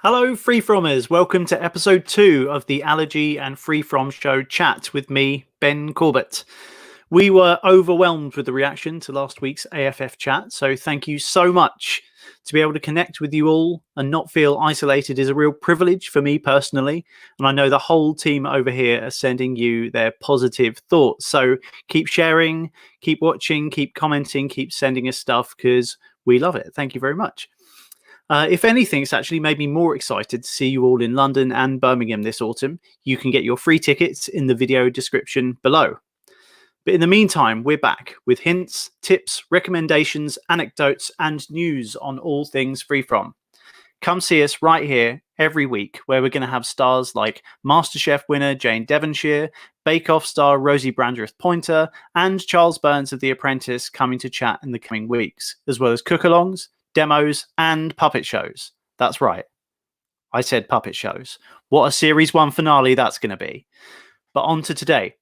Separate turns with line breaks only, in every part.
Hello, freefrommers. Welcome to episode 2 of the Allergy and Freefrom Show chat with me, Ben Corbett. We were overwhelmed with the reaction to last week's AFF chat, so thank you so much. To be able to connect with you all and not feel isolated is a real privilege for me personally, and I know the whole team over here are sending you their positive thoughts. So keep sharing, keep watching, keep commenting, keep sending us stuff because we love it. Thank you very much. If anything, it's actually made me more excited to see you all in London and Birmingham this autumn. You can get your free tickets in the video description below. But in the meantime, we're back with hints, tips, recommendations, anecdotes, and news on all things freefrom. Come see us right here every week, where we're going to have stars like MasterChef winner Jane Devonshire, Bake Off star Rosie Brandreth Pointer, and Charles Burns of The Apprentice coming to chat in the coming weeks, as well as cook-alongs, demos, and puppet shows. That's right. I said puppet shows. What a series 1 finale that's going to be. But on to today.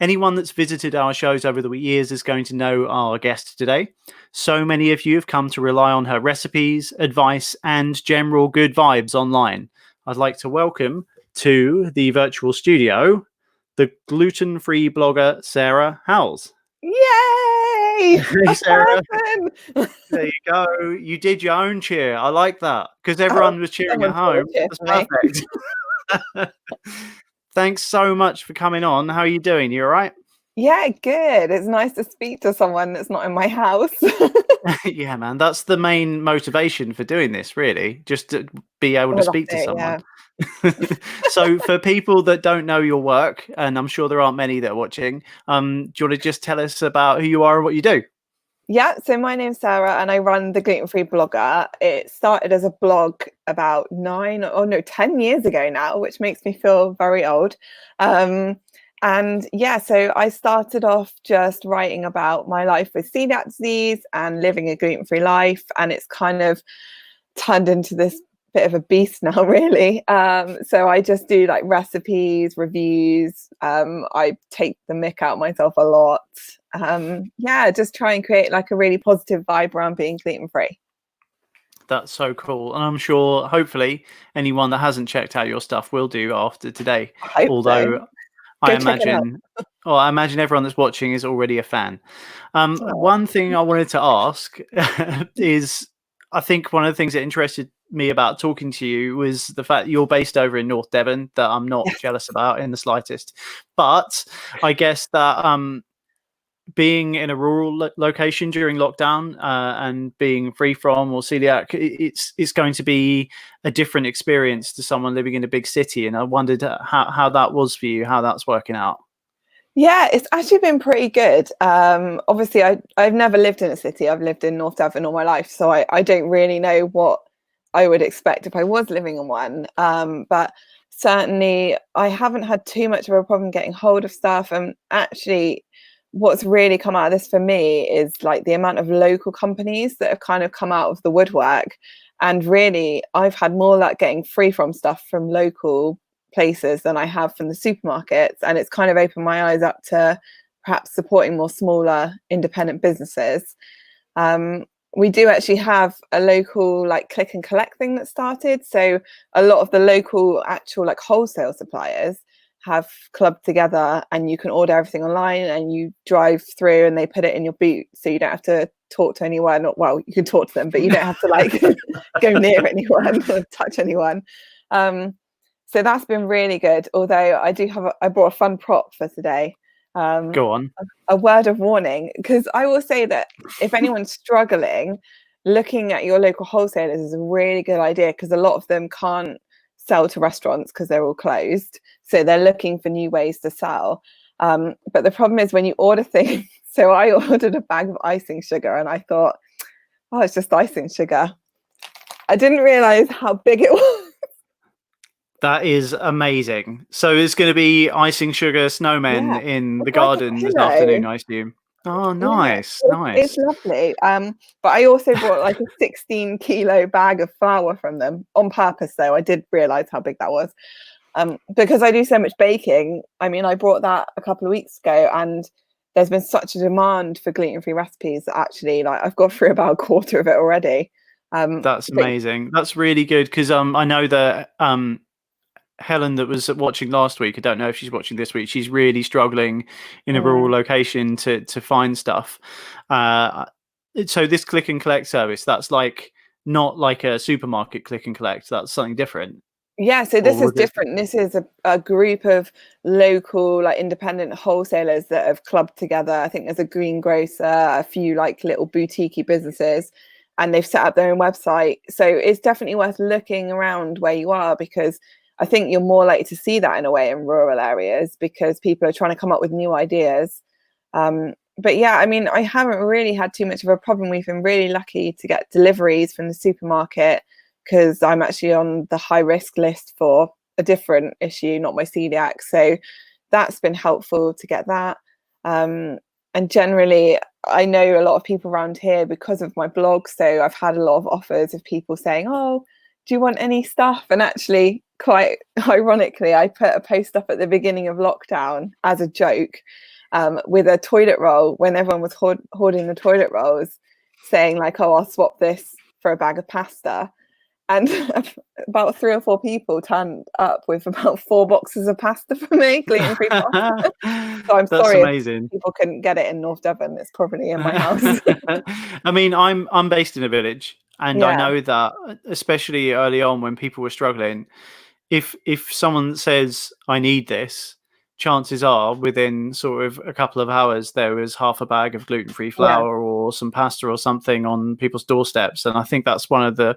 Anyone that's visited our shows over the years is going to know our guest today. So many of you have come to rely on her recipes, advice, and general good vibes online. I'd like to welcome to the virtual studio the Gluten Free Blogger, Sarah Howells.
Yay!
Hey, Sarah. There you go. You did your own cheer. I like that because everyone was cheering at home. That's perfect. Thanks so much for coming on. How are you doing? You all right?
Yeah, good. It's nice to speak to someone that's not in my house.
Yeah, man. That's the main motivation for doing this, really. Just to be able to speak to someone. Yeah. So for people that don't know your work, and I'm sure there aren't many that are watching, do you want to just tell us about who you are and what you do?
Yeah, so my name's Sarah and I run the Gluten Free Blogger. It started as a blog about 10 years ago now, which makes me feel very old. And yeah, so I started off just writing about my life with celiac disease and living a gluten-free life. And it's kind of turned into this bit of a beast now, really. So I just do like recipes, reviews. I take the mick out myself a lot. Yeah, just try and create like a really positive vibe around being gluten-free.
That's so cool. And I'm sure, hopefully, anyone that hasn't checked out your stuff will do after today. Although I imagine everyone that's watching is already a fan. One thing I wanted to ask is, I think one of the things that interested me about talking to you was the fact that you're based over in North Devon, that I'm not jealous about in the slightest. But I guess that being in a rural location during lockdown and being free from or celiac, it's going to be a different experience to someone living in a big city. And I wondered how that was for you, how that's working out.
Yeah, it's actually been pretty good. Obviously, I've never lived in a city. I've lived in North Devon all my life, so I don't really know what I would expect if I was living in one. But certainly, I haven't had too much of a problem getting hold of stuff. And actually, what's really come out of this for me is like the amount of local companies that have kind of come out of the woodwork. And really, I've had more luck getting free from stuff from local places than I have from the supermarkets, and it's kind of opened my eyes up to perhaps supporting more smaller independent businesses. We do actually have a local like click and collect thing that started, so a lot of the local actual like wholesale suppliers have clubbed together and you can order everything online and you drive through and they put it in your boot, so you don't have to talk to anyone. Well, you can talk to them, but you don't have to like go near anyone or touch anyone. So that's been really good. Although I brought a fun prop for today.
Go on.
A word of warning, because I will say that if anyone's struggling, looking at your local wholesalers is a really good idea, because a lot of them can't sell to restaurants because they're all closed. So they're looking for new ways to sell. But the problem is when you order things. So I ordered a bag of icing sugar and I thought, oh, it's just icing sugar. I didn't realize how big it was.
That is amazing. So there's going to be icing sugar snowmen in the garden this afternoon, I assume. Oh, nice, nice.
It's lovely. But I also bought like a 16-kilo bag of flour from them on purpose, though. I did realize how big that was. Because I do so much baking. I mean, I bought that a couple of weeks ago, and there's been such a demand for gluten-free recipes that actually, like, I've got through about a quarter of it already.
That's
But
amazing. That's really good, because I know that Helen that was watching last week, I don't know if she's watching this week, she's really struggling in a rural location to find stuff. So this click and collect service, that's like not like a supermarket click and collect, that's something different.
yeah, so
Or
this is
was it?
different. This is a group of local, like independent wholesalers that have clubbed together. I think there's a greengrocer, a few like little boutique businesses, and they've set up their own website. So it's definitely worth looking around where you are, because I think you're more likely to see that in a way in rural areas, because people are trying to come up with new ideas. But yeah, I mean, I haven't really had too much of a problem. We've been really lucky to get deliveries from the supermarket, because I'm actually on the high risk list for a different issue, not my celiac. So that's been helpful to get that. And generally, I know a lot of people around here because of my blog. So I've had a lot of offers of people saying, oh, do you want any stuff? And actually, quite ironically, I put a post up at the beginning of lockdown as a joke, with a toilet roll when everyone was hoarding the toilet rolls, saying like, oh, I'll swap this for a bag of pasta. And about 3 or 4 people turned up with about 4 boxes of pasta for me, gluten-free pasta. So I'm
That's
sorry if
amazing.
people couldn't get it in North Devon. It's probably in my house.
I mean, I'm based in a village, and I
Yeah,
know that especially early on when people were struggling, if someone says I need this, chances are within sort of a couple of hours there was half a bag of gluten-free
yeah,
flour or some pasta or something on people's doorsteps. And I think that's one of the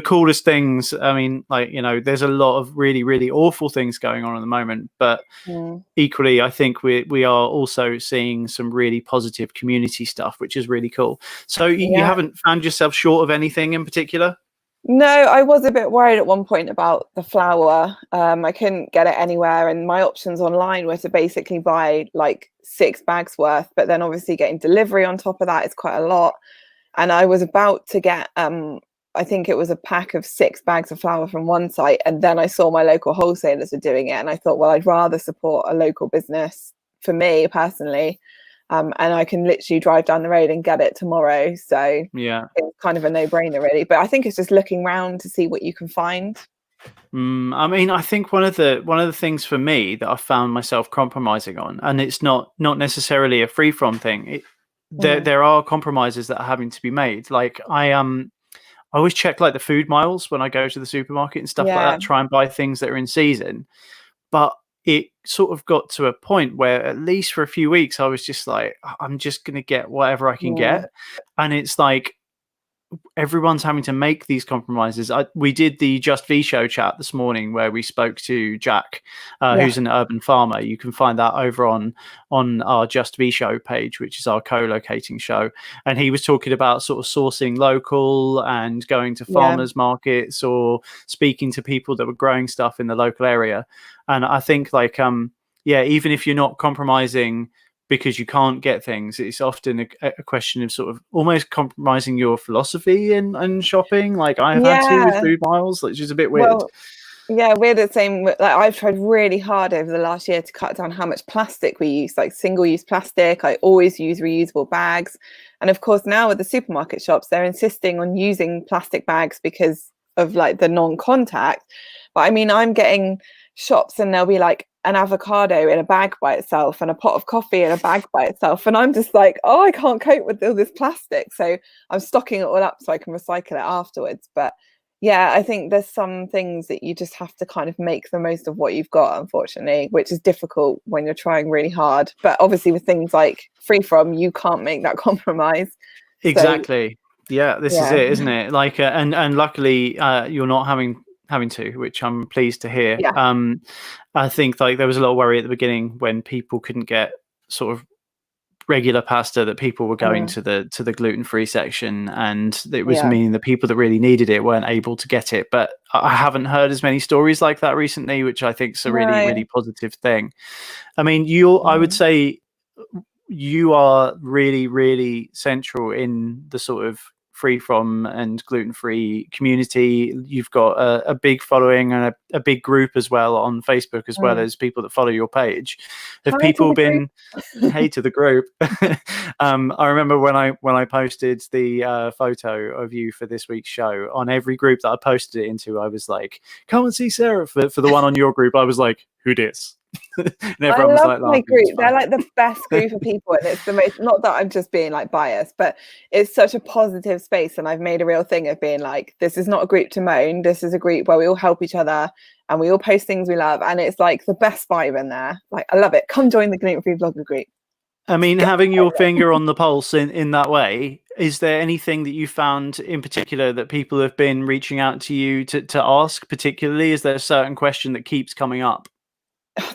coolest things. I mean, like, you know, there's a lot of really, really awful things going on at the moment, but
mm,
equally, I think we are also seeing some really positive community stuff, which is really cool. So you
yeah.
haven't found yourself short of anything in particular?
No, I was a bit worried at one point about the flour. I couldn't get it anywhere, and my options online were to basically buy like 6 bags worth, but then obviously getting delivery on top of that is quite a lot. And I was about to get, I think it was a pack of 6 bags of flour from one site, and then I saw my local wholesalers were doing it, and I thought, well, I'd rather support a local business for me personally, and I can literally drive down the road and get it tomorrow. So
Yeah.
it's kind of a no-brainer, really. But I think it's just looking around to see what you can find.
I mean, I think one of the things for me that I found myself compromising on, and it's not necessarily a free from thing.
Mm,
There are compromises that are having to be made. Like I always check like the food miles when I go to the supermarket and stuff like
yeah,
that, try and buy things that are in season. But it sort of got to a point where, at least for a few weeks, I was just like, I'm just going to get whatever I can
mm,
get. And it's like, everyone's having to make these compromises. We did the Just V Show chat this morning where we spoke to Jack,
yeah,
who's an urban farmer. You can find that over on our Just V Show page, which is our co-locating show. And he was talking about sort of sourcing local and going to
yeah,
farmers markets or speaking to people that were growing stuff in the local area. And I think like yeah, even if you're not compromising because you can't get things, it's often a question of sort of almost compromising your philosophy in shopping, like I have had to with
yeah.
food miles, which is a bit weird.
Well, yeah, we're the same. Like, I've tried really hard over the last year to cut down how much plastic we use, like single-use plastic. I always use reusable bags. And of course, now with the supermarket shops, they're insisting on using plastic bags because of like the non-contact. But I mean, I'm getting shops and there'll be like an avocado in a bag by itself and a pot of coffee in a bag by itself. And I'm just like, oh, I can't cope with all this plastic. So I'm stocking it all up so I can recycle it afterwards. But yeah, I think there's some things that you just have to kind of make the most of what you've got, unfortunately, which is difficult when you're trying really hard. But obviously, with things like freefrom, you can't make that compromise. So
Exactly. Yeah, this is
yeah,
it, isn't it? Like and luckily you're not having to, which I'm pleased to hear.
yeah,
I think like there was a lot of worry at the beginning when people couldn't get sort of regular pasta, that people were going
mm,
to the gluten-free section, and it was
yeah,
meaning the people that really needed it weren't able to get it. But I haven't heard as many stories like that recently, which I think is a really, really
no,
positive thing. I mean, I would
mm,
say you are really, really central in the sort of Free From and Gluten Free community. You've got a big following and a big group as well on Facebook, as well as people that follow your page. Have people been hey to the group? I remember when I posted the photo of you for this week's show, on every group that I posted it into, I was like, come and see Sarah. For the one on your group, I was like, who dis? And everyone was like,
my group. They're like the best group of people, and it's the most, not that I'm just being like biased, but it's such a positive space. And I've made a real thing of being like, this is not a group to moan, this is a group where we all help each other and we all post things we love, and it's like the best vibe in there. Like, I love it. Come join the Gluten Free Blogger group.
I mean, having your finger on the pulse in that way, is there anything that you found in particular that people have been reaching out to you to ask particularly? Is there a certain question that keeps coming up?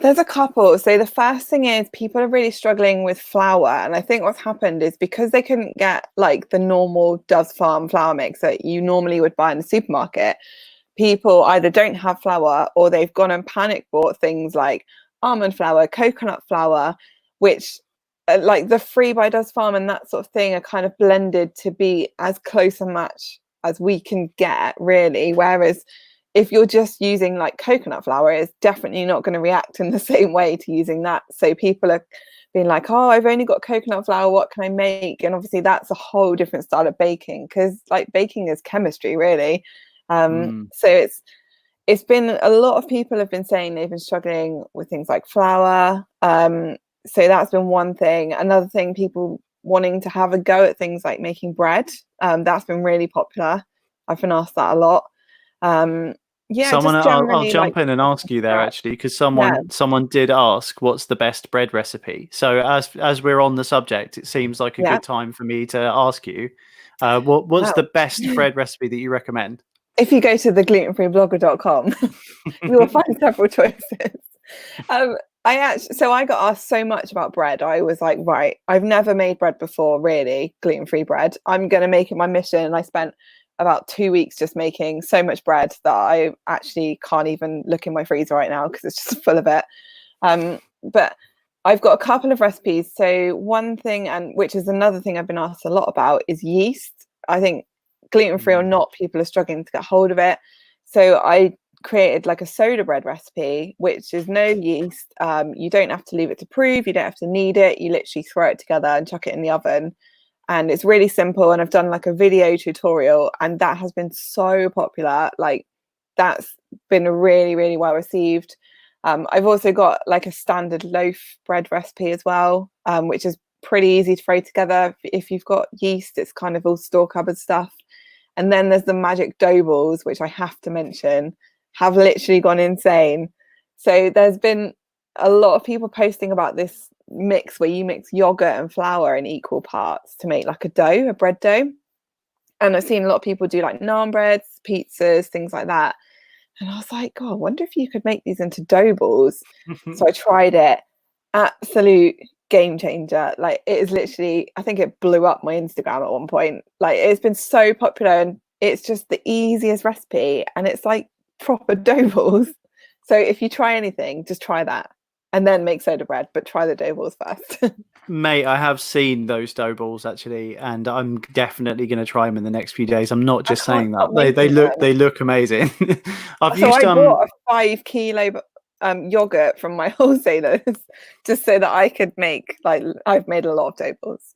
There's a couple. So the first thing is, people are really struggling with flour, and I think what's happened is because they couldn't get like the normal Doves Farm flour mix that you normally would buy in the supermarket, people either don't have flour or they've gone and panic bought things like almond flour, coconut flour, which like the Free by Doves Farm and that sort of thing are kind of blended to be as close a match as we can get, really. Whereas if you're just using like coconut flour, it's definitely not going to react in the same way to using that. So people are being like, oh, I've only got coconut flour, what can I make? And obviously that's a whole different style of baking, because like baking is chemistry, really. So it's been, a lot of people have been saying they've been struggling with things like flour. So that's been one thing. Another thing, people wanting to have a go at things like making bread. That's been really popular. I've been asked that a lot. Yeah,
I'll jump in and ask you there, actually, because someone did ask what's the best bread recipe. So as we're on the subject, it seems like a good time for me to ask you, what's the best bread recipe that you recommend?
If you go to the glutenfreeblogger.com, you will find several choices. I got asked so much about bread. I was like, right, I've never made bread before, really, gluten-free bread. I'm going to make it my mission. And I spent about 2 weeks just making so much bread that I actually can't even look in my freezer right now because it's just full of it. But I've got a couple of recipes. So one thing, and which is another thing I've been asked a lot about, is yeast. I think gluten-free or not, people are struggling to get hold of it. So I created like a soda bread recipe, which is no yeast. You don't have to leave it to prove. You don't have to knead it. You literally throw it together and chuck it in the oven. And it's really simple. And I've done like a video tutorial, and that has been so popular. Like, that's been really, really well received. I've also got like a standard loaf bread recipe as well, which is pretty easy to throw together. If you've got yeast, it's kind of all store cupboard stuff. And then there's the magic dough balls, which I have to mention, have literally gone insane. So there's been a lot of people posting about this mix where you mix yogurt and flour in equal parts to make like a bread dough. And I've seen a lot of people do like naan breads, pizzas, things like that. And I was like, God, I wonder if you could make these into dough balls. So I tried it. Absolute game changer. Like, it is literally, I think it blew up my Instagram at one point. Like, it's been so popular, and it's just the easiest recipe, and it's like proper dough balls. So if you try anything, just try that and then make soda bread, but try the dough balls first.
Mate, I have seen those dough balls actually, and I'm definitely going to try them in the next few days. I'm not just saying that. They look amazing. I
bought a 5 kilo yogurt from my wholesalers just so that I could make, like, I've made a lot of dough balls.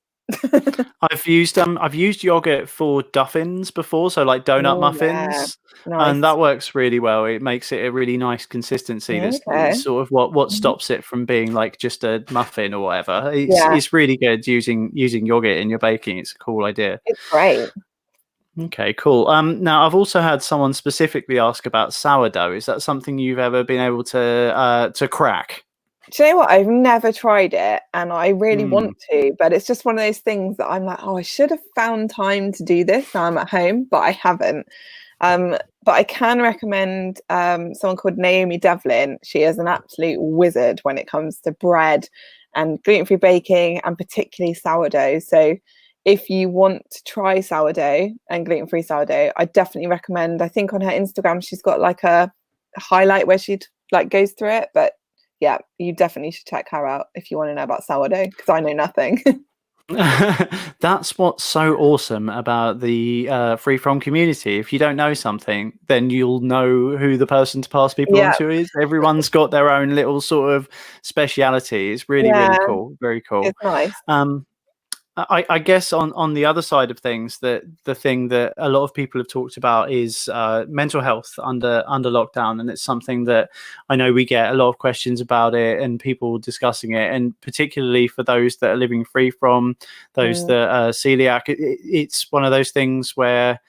I've used yogurt for duffins before, so like donut muffins, and that works really well. It makes it a really nice consistency. That's sort of what stops it from being like just a muffin or whatever. It's really good using yogurt in your baking. It's a cool idea.
It's great.
Okay, cool. Now I've also had someone specifically ask about sourdough. Is that something you've ever been able to crack?
Do you know what? I've never tried it, and I really want to, but it's just one of those things that I'm like, oh, I should have found time to do this now I'm at home, but I haven't. But I can recommend someone called Naomi Devlin. She is an absolute wizard when it comes to bread and gluten-free baking, and particularly sourdough. So if you want to try sourdough and gluten-free sourdough, I definitely recommend. I think on her Instagram, she's got like a highlight where she like goes through it, but yeah, you definitely should check her out if you want to know about sourdough, because I know nothing.
That's what's so awesome about the freefrom community. If you don't know something, then you'll know who the person to pass people on
Yeah,
to is. Everyone's got their own little sort of speciality. It's really, really
yeah,
cool. Very cool.
it's nice.
Um, I guess on the other side of things, that the thing that a lot of people have talked about is mental health under lockdown, and it's something that I know we get a lot of questions about it and people discussing it, and particularly for those that are living free from, those
Mm,
that are celiac, it's one of those things where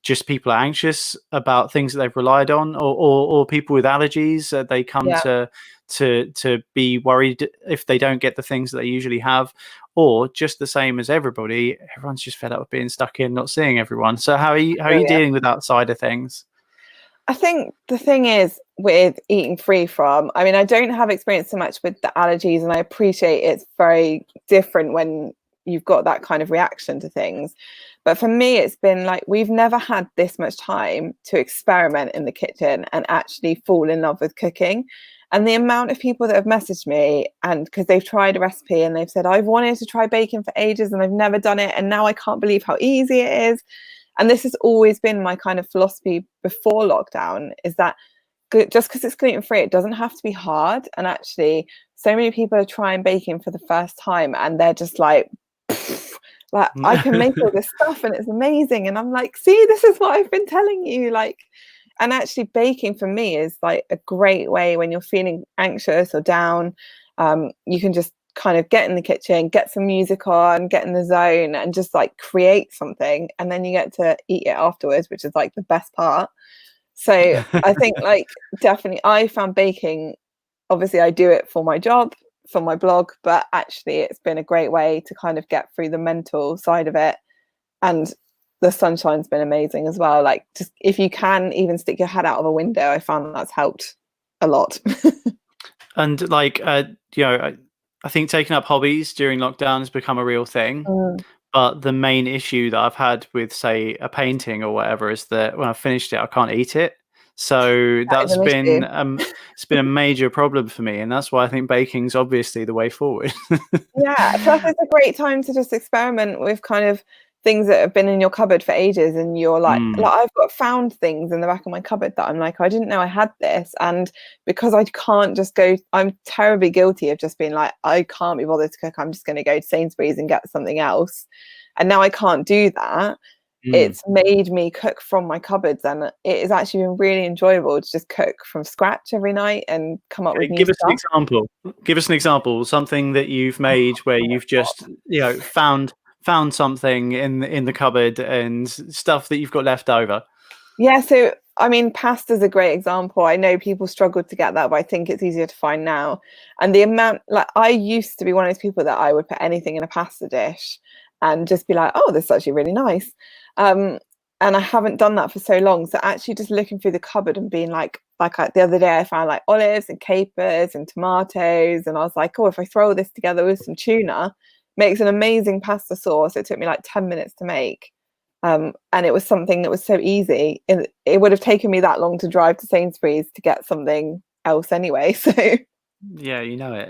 just people are anxious about things that they've relied on, or people with allergies, they come
yeah,
to be worried if they don't get the things that they usually have, or just the same as everybody, everyone's just fed up with being stuck in, not seeing everyone. So how are you
brilliant.
dealing with that side of things?
I think the thing is with eating free from, I mean, I don't have experience so much with the allergies, and I appreciate it's very different when you've got that kind of reaction to things. But for me, it's been like we've never had this much time to experiment in the kitchen and actually fall in love with cooking. And the amount of people that have messaged me, and because they've tried a recipe and they've said, I've wanted to try baking for ages and I've never done it. And now I can't believe how easy it is. And this has always been my kind of philosophy before lockdown, is that just because it's gluten free, it doesn't have to be hard. And actually, so many people are trying baking for the first time and they're just like, like I can make all this stuff and it's amazing. And I'm like, see, this is what I've been telling you. Like, and actually, baking for me is like a great way when you're feeling anxious or down. You can just kind of get in the kitchen, get some music on, get in the zone, and just like create something. And then you get to eat it afterwards, which is like the best part. So I think like definitely I found baking, obviously I do it for my job, for my blog, but actually it's been a great way to kind of get through the mental side of it. And the sunshine's been amazing as well. Like just if you can even stick your head out of a window, I found that's helped a lot.
And like I think taking up hobbies during lockdown has become a real thing.
Mm,
But the main issue that I've had with, say, a painting or whatever is that when I've finished it, I can't eat it. So
that is an issue.
it's been a major problem for me, and that's why I think baking's obviously the way forward.
Yeah, plus it's a great time to just experiment with kind of things that have been in your cupboard for ages, and you're like I've got found things in the back of my cupboard that I'm like, I didn't know I had this. And because I can't just go, I'm terribly guilty of just being like, I can't be bothered to cook, I'm just going to go to Sainsbury's and get something else. And now I can't do that.
Mm.
It's made me cook from my cupboards, and it has actually been really enjoyable to just cook from scratch every night and come up with
Okay,
new
give us an
stuff.
example. Give us an example. Something that you've made where you've just found something in the cupboard and stuff that you've got left over.
Yeah, so I mean, pasta's a great example. I know people struggled to get that, but I think it's easier to find now. And the amount, like, I used to be one of those people that I would put anything in a pasta dish and just be like, oh, this is actually really nice. Um, and I haven't done that for so long. So actually, just looking through the cupboard and being like the other day, I found like olives and capers and tomatoes, and I was like, oh, if I throw all this together with some tuna, makes an amazing pasta sauce. It took me like 10 minutes to make. And it was something that was so easy. It would have taken me that long to drive to Sainsbury's to get something else anyway. So
Yeah, you know it.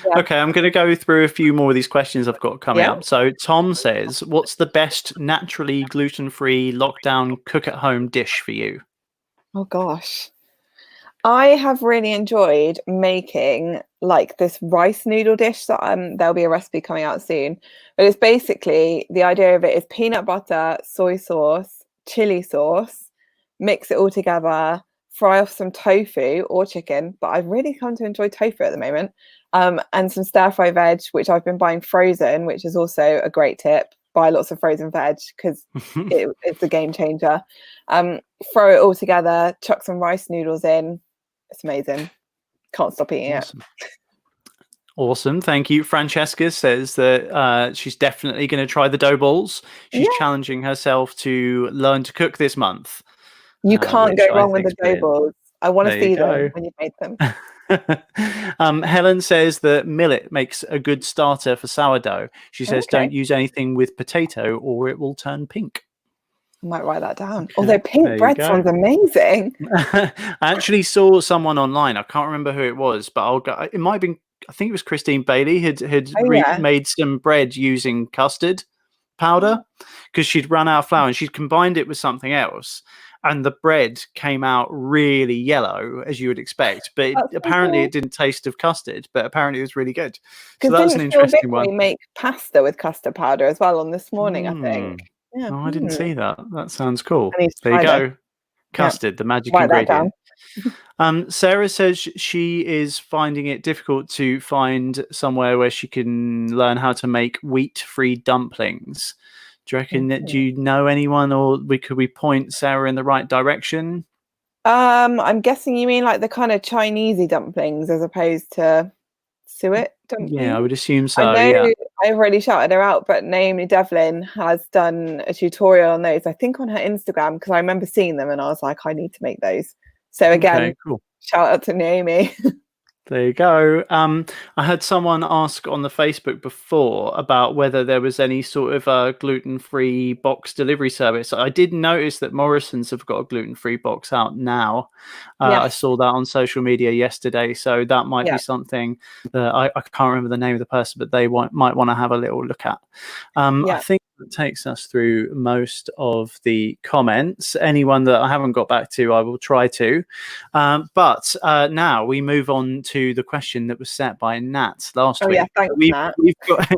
yeah,
Okay, I'm going to go through a few more of these questions I've got coming
yeah.
up. So Tom says, what's the best naturally gluten-free lockdown cook-at-home dish for you?
Oh gosh. I have really enjoyed making like this rice noodle dish that there'll be a recipe coming out soon. But it's basically the idea of it is peanut butter, soy sauce, chili sauce, mix it all together, fry off some tofu or chicken, but I've really come to enjoy tofu at the moment. And some stir fry veg, which I've been buying frozen, which is also a great tip. Buy lots of frozen veg because it's a game changer. Throw it all together, chuck some rice noodles in. It's amazing. Can't stop eating it.
Awesome. Awesome. Thank you. Francesca says that she's definitely going to try the dough balls. She's
Yeah,
challenging herself to learn to cook this month,
you can't
which
go
I
wrong with
think
the
is
dough
brilliant.
balls. I want to
There you
see them
go.
when you've made them.
Helen says that millet makes a good starter for sourdough. She says
Okay,
don't use anything with potato or it will turn pink.
I might write that down.
Okay,
Although pink
there you
bread
go.
sounds amazing.
I actually saw someone online. I can't remember who it was, but I'll go. It might have been. I think it was Christine Bailey had
Oh yeah.
made some bread using custard powder because she'd run out of flour and she'd combined it with something else. And the bread came out really yellow, as you would expect. But apparently it didn't taste of custard, but apparently it was really good. So that was an interesting one.
Make pasta with custard powder as well on This Morning, I think. Yeah.
Oh, I didn't see that. That sounds cool.
I need to
There you
try
go.
this.
Custard, the magic
Write that
ingredient. Sarah says she is finding it difficult to find somewhere where she can learn how to make wheat-free dumplings. Do you reckon that? Do you know anyone, or could we point Sarah in the right direction?
I'm guessing you mean like the kind of Chinesey dumplings as opposed to suet dumplings.
Yeah, I would assume so.
I know
yeah.
I've already shouted her out, but Naomi Devlin has done a tutorial on those, I think on her Instagram, because I remember seeing them and I was like, I need to make those. So again,
cool.
Shout out to Naomi.
There you go. I had someone ask on the Facebook before about whether there was any sort of gluten-free box delivery service. I did notice that Morrison's have got a gluten-free box out now. I saw that on social media yesterday, so that might be something that I can't remember the name of the person, but they might want to have a little look at. I think that takes us through most of the comments. Anyone that I haven't got back to, I will try to. But now we move on to the question that was set by Nat last week.
Thanks, Nat.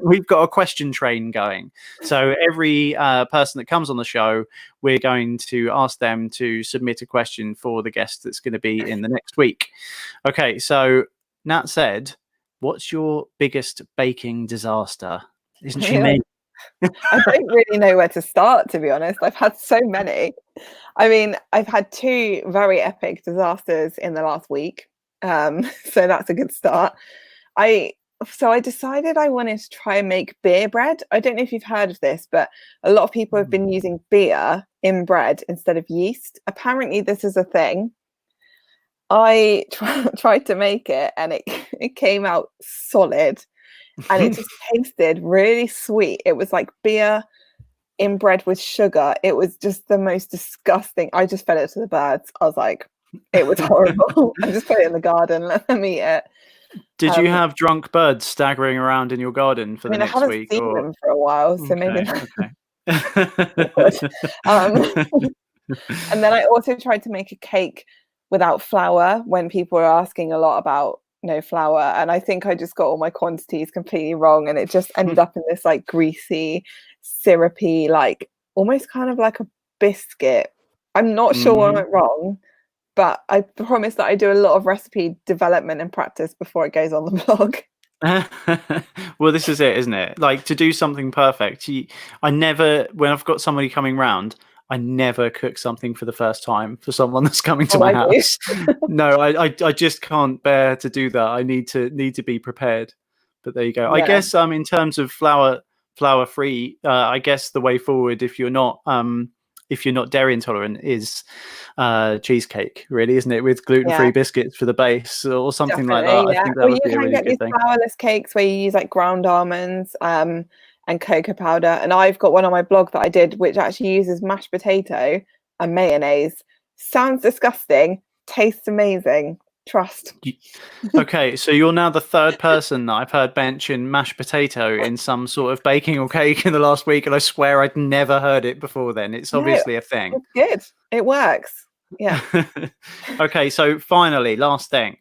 We've got a question train going. So every person that comes on the show, we're going to ask them to submit a question for the guest that's going to be in the next week. Okay, so Nat said, "What's your biggest baking disaster?" Isn't she mean?
I don't really know where to start, to be honest. I've had so many. I mean, I've had 2 very epic disasters in the last week. So that's a good start. I decided I wanted to try and make beer bread. I don't know if you've heard of this, but a lot of people have been using beer in bread instead of yeast. Apparently this is a thing. I tried to make it and it came out solid and it just tasted really sweet. It was like beer in bread with sugar. It was just the most disgusting. I just fed it to the birds. I was like, it was horrible. I just put it in the garden, let them eat it.
Did you have drunk birds staggering around in your garden for the next week?
I haven't seen them for a while, so maybe not. And then I also tried to make a cake without flour when people were asking a lot about no flour, and I think I just got all my quantities completely wrong, and it just ended up in this like greasy, syrupy, like almost kind of like a biscuit. I'm not sure what went wrong, but I promise that I do a lot of recipe development and practice before it goes on the blog.
Well, this is it, isn't it? Like, to do something perfect, I never, when I've got somebody coming round, I never cook something for the first time for someone that's coming to my house. No, I just can't bear to do that. I need to be prepared. But there you go. I guess in terms of flour free, I guess the way forward, if you're not dairy intolerant, is cheesecake, really, isn't it? With gluten-free biscuits for the base or something like that. I think that would be a really good thing. You can get these
flourless cakes where you use like ground almonds and cocoa powder. And I've got one on my blog that I did, which actually uses mashed potato and mayonnaise. Sounds disgusting, tastes amazing. Trust.
Okay, so you're now the 3rd person that I've heard mention mashed potato in some sort of baking or cake in the last week, and I swear I'd never heard it before then. It's obviously a thing.
It's good. It works. Yeah.
Okay, so finally, last thing.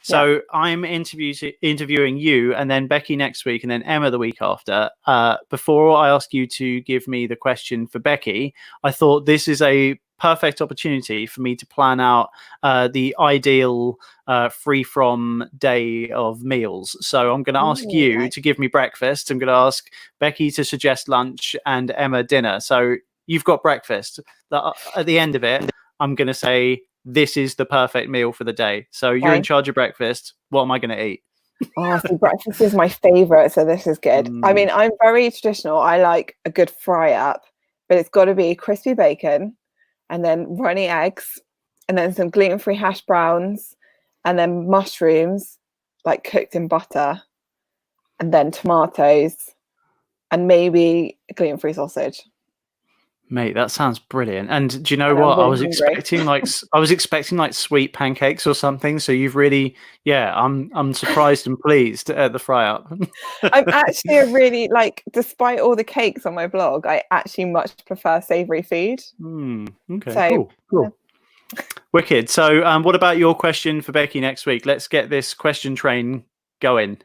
So I'm interviewing you and then Becky next week and then Emma the week after. Before I ask you to give me the question for Becky, I thought this is a perfect opportunity for me to plan out the ideal free-from day of meals. So I'm going to ask you to give me breakfast. I'm going to ask Becky to suggest lunch and Emma dinner. So you've got breakfast. At the end of it, I'm going to say, this is the perfect meal for the day. So you're in charge of breakfast. What am I going to eat?
Oh, so breakfast is my favorite. So this is good. I mean, I'm very traditional. I like a good fry up, but it's got to be crispy bacon and then runny eggs and then some gluten-free hash browns and then mushrooms like cooked in butter and then tomatoes and maybe gluten-free sausage.
Mate, that sounds brilliant. And do you know
And I'm
what?
really hungry.
I was expecting like sweet pancakes or something. So you've really, yeah, I'm surprised and pleased at the fry up.
I'm actually a really like, despite all the cakes on my blog, I actually much prefer savoury food.
Okay,
So
cool.
yeah.
Wicked. So what about your question for Becky next week? Let's get this question train going.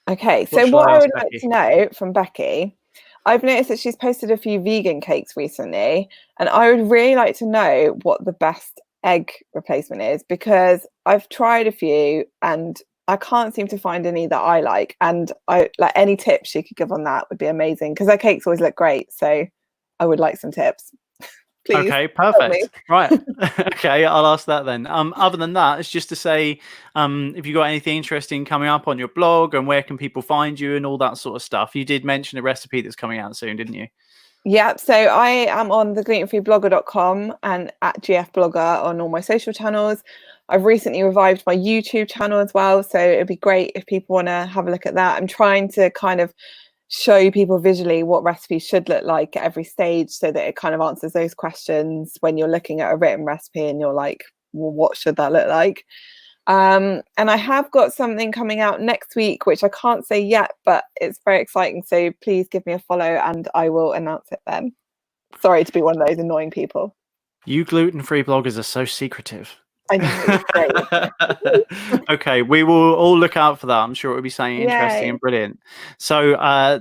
Okay, so
What shall
what
I
I
ask
would like
Becky?
to know from Becky, I've noticed that she's posted a few vegan cakes recently, and I would really like to know what the best egg replacement is, because I've tried a few and I can't seem to find any that I like. And I like any tips she could give on that would be amazing, because her cakes always look great. So I would like some tips. Please
Okay,
help me.
perfect. Right. Okay, I'll ask that then. Other than that, it's just to say, if you got anything interesting coming up on your blog and where can people find you and all that sort of stuff. You did mention a recipe that's coming out soon, didn't you?
Yeah, so I am on the glutenfreeblogger.com and at GF Blogger on all my social channels. I've recently revived my YouTube channel as well, so it'd be great if people want to have a look at that. I'm trying to kind of show people visually what recipes should look like at every stage, so that it kind of answers those questions when you're looking at a written recipe and you're like, well, what should that look like? And I have got something coming out next week, which I can't say yet, but it's very exciting. So please give me a follow and I will announce it then. Sorry to be one of those annoying people.
You gluten-free bloggers are so secretive.
I know, it's great, isn't it?
Okay, we will all look out for that. I'm sure it'll be something interesting
Yay.
and brilliant. So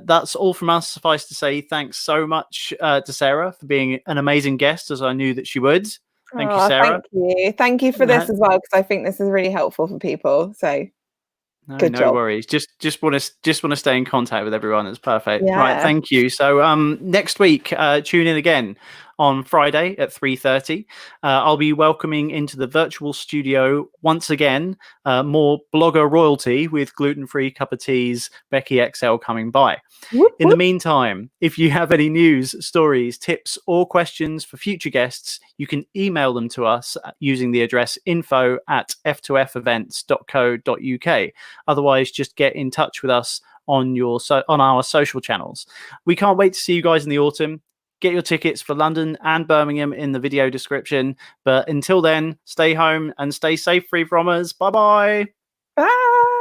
that's all from us. Suffice to say, thanks so much to Sarah for being an amazing guest, as I knew that she would. Thank you,
Oh,
Sarah.
thank you. Thank you for this as well, because I think this is really helpful for people. So
No,
good
no
job.
worries. Just want to stay in contact with everyone. It's perfect. Right,
Yeah.
thank you. So next week, tune in again on Friday at 3:30. I'll be welcoming into the virtual studio once again more blogger royalty with gluten-free Cuppa Tea's Becky Excell coming by.
Whoop,
In the
whoop.
meantime, if you have any news, stories, tips, or questions for future guests, you can email them to us using the address info@f2fevents.co.uk. Otherwise, just get in touch with us on our social channels. We can't wait to see you guys in the autumn. Get your tickets for London and Birmingham in the video description. But until then, stay home and stay safe, free fromers. Bye bye.
Bye.